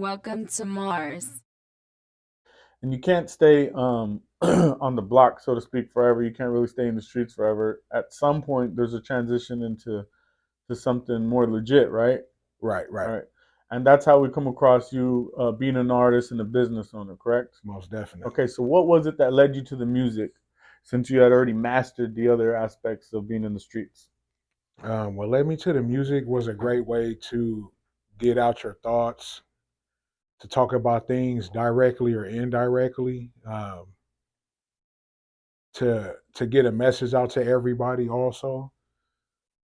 Welcome to Mars. And you can't stay on the block, so to speak, forever. You can't really stay in the streets forever. At some point, there's a transition into to something more legit, right? Right, right. Right. And that's how we come across you being an artist and a business owner, correct? Most definitely. Okay, so what was it that led you to the music, since you had already mastered the other aspects of being in the streets? What led me to the music was a great way to get out your thoughts, to talk about things directly or indirectly, to get a message out to everybody. Also,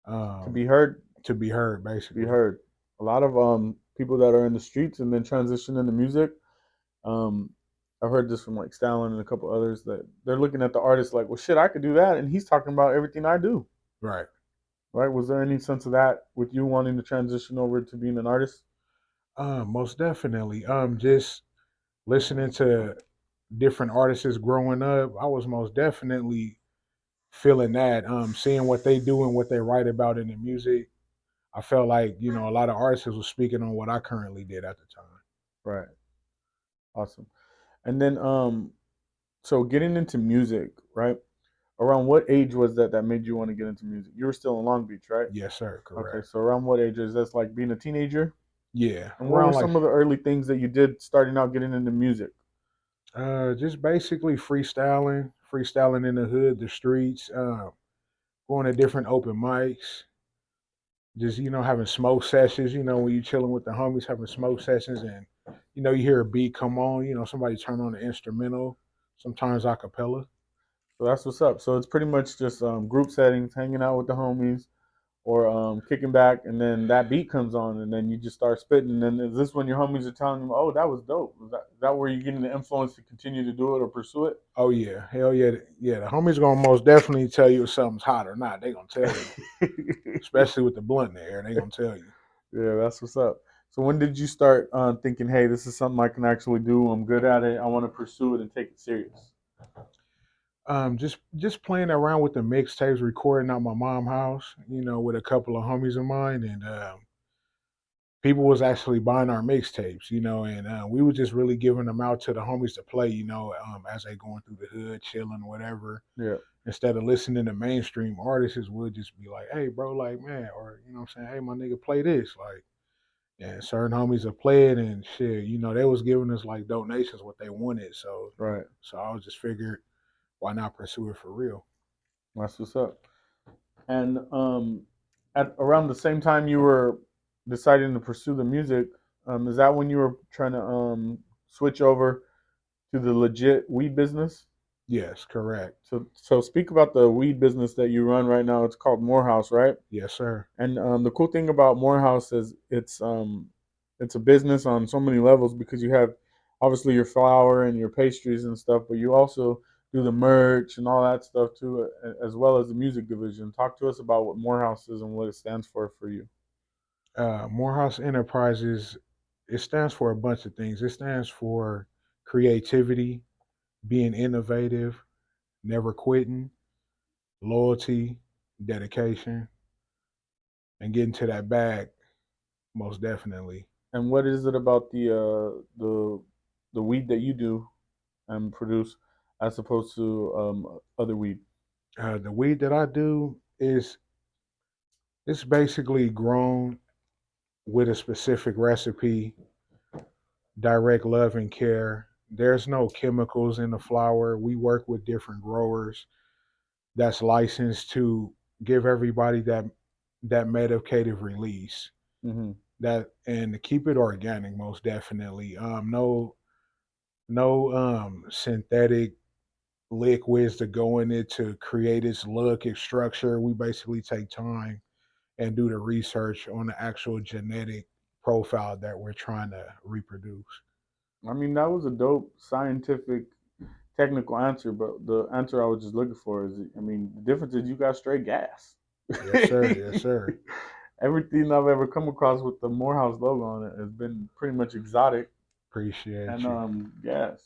To um, be heard, to be heard, to be basically. heard. A lot of people that are in the streets and then transition into music. Um, I've heard this from like Stalin and a couple others that they're looking at the artist like, well, shit, I could do that, and he's talking about everything I do, Right. right? Was there any sense of that with you wanting to transition over to being an artist? Most definitely. Just listening to different artists growing up, I was most definitely feeling that. Seeing what they do and what they write about in the music, I felt like a lot of artists were speaking on what I currently did at the time. Right. Awesome. And then, so getting into music, right? Around what age was that made you want to get into music? You were still in Long Beach, right? Yes, sir. Okay, Correct. so around what age is that? Like being a teenager? Yeah, And what were around like some of the early things that you did starting out getting into music? just basically freestyling in the hood, the streets, going to different open mics, just having smoke sessions. When you chilling with the homies, having smoke sessions, and you hear a beat come on. Somebody turn on the instrumental, sometimes a cappella. So that's what's up. So it's pretty much just group settings, hanging out with the homies, or kicking back, and then that beat comes on, and then you just start spitting. And then is this when your homies are telling you, "Oh, that was dope"? Is that where you're getting the influence to continue to do it or pursue it? Oh yeah, hell yeah, yeah. The homies gonna most definitely tell you if something's hot or not. They gonna tell you, especially with the blunt in the air. They gonna tell you. Yeah, that's what's up. So when did you start thinking, "Hey, this is something I can actually do. I'm good at it. I want to pursue it and take it serious"? Just playing around with the mixtapes, recording at my mom's house, with a couple of homies of mine, and people was actually buying our mixtapes, and we were just really giving them out to the homies to play, as they going through the hood, chilling, whatever. Yeah, Instead of listening to mainstream artists, would just be like, "Hey, bro, like, man," or I'm saying, "Hey, my nigga, play this," like. And certain homies have played and shit, they was giving us like donations what they wanted. So right. I was just figured, why not pursue it for real? That's what's up. And at around the same time you were deciding to pursue the music, is that when you were trying to switch over to the legit weed business? Yes, correct. So speak about the weed business that you run right now. It's called MooreHouse, right? Yes, sir. And the cool thing about MooreHouse is it's a business on so many levels because you have obviously your flour and your pastries and stuff, but you also do the merch and all that stuff too, as well as the music division. Talk to us about what MooreHouse is and what it stands for you. Morehouse Enterprises, it stands for a bunch of things. It stands for creativity, being innovative, never quitting, loyalty, dedication, and getting to that bag, most definitely. And what is it about the weed that you do and produce as opposed to other weed? The weed that I do is it's basically grown with a specific recipe, direct love and care. There's no chemicals in the flower. We work with different growers that's licensed to give everybody that medicative release. Hmm. That and to keep it organic, most definitely. No synthetic liquids to go in it to create its look, its structure. We basically take time and do the research on the actual genetic profile that we're trying to reproduce. I mean, that was a dope scientific technical answer, but the answer I was just looking for is, I mean, the difference is you got straight gas. Yes, sir. Yes, sir. Everything I've ever come across with the Morehouse logo on it has been pretty much exotic, and Appreciate you. yes.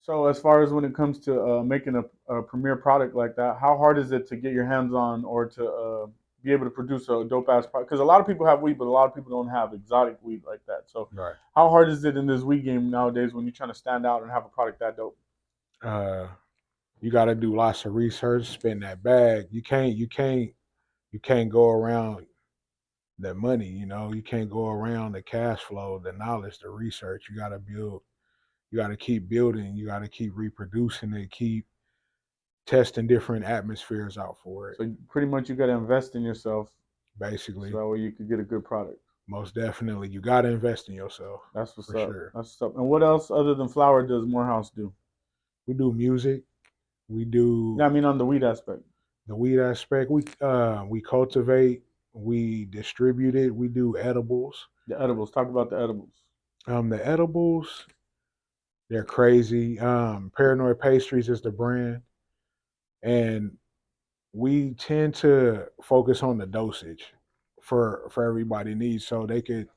So as far as when it comes to making a premier product like that, how hard is it to get your hands on or to be able to produce a dope ass product. Because a lot of people have weed, but a lot of people don't have exotic weed like that. So, Right. how hard is it in this weed game nowadays when you're trying to stand out and have a product that dope? Uh, you got to do lots of research, spend that bag. You can't go around the money. You can't go around the cash flow, the knowledge, the research. You got to build. You got to keep building. You got to keep reproducing it. Keep testing different atmospheres out for it. So, pretty much you got to invest in yourself so Basically, that way you could get a good product. most definitely, you got to invest in yourself That's what's for up. sure. That's what's up. And what else other than flower does Morehouse do? We do music. We Yeah, do I mean on the weed aspect. the weed aspect. We cultivate. We distribute it. We do edibles. The edibles. Talk about the edibles. The edibles, they're crazy. Paranoid Pastries is the brand, and we tend to focus on the dosage for everybody needs. So they could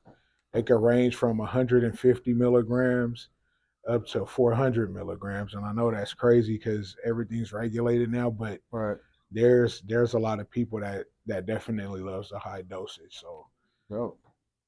range from 150 milligrams up to 400 milligrams, and I know that's crazy because everything's regulated now, but Right. there's a lot of people that definitely loves the high dosage. So Dope.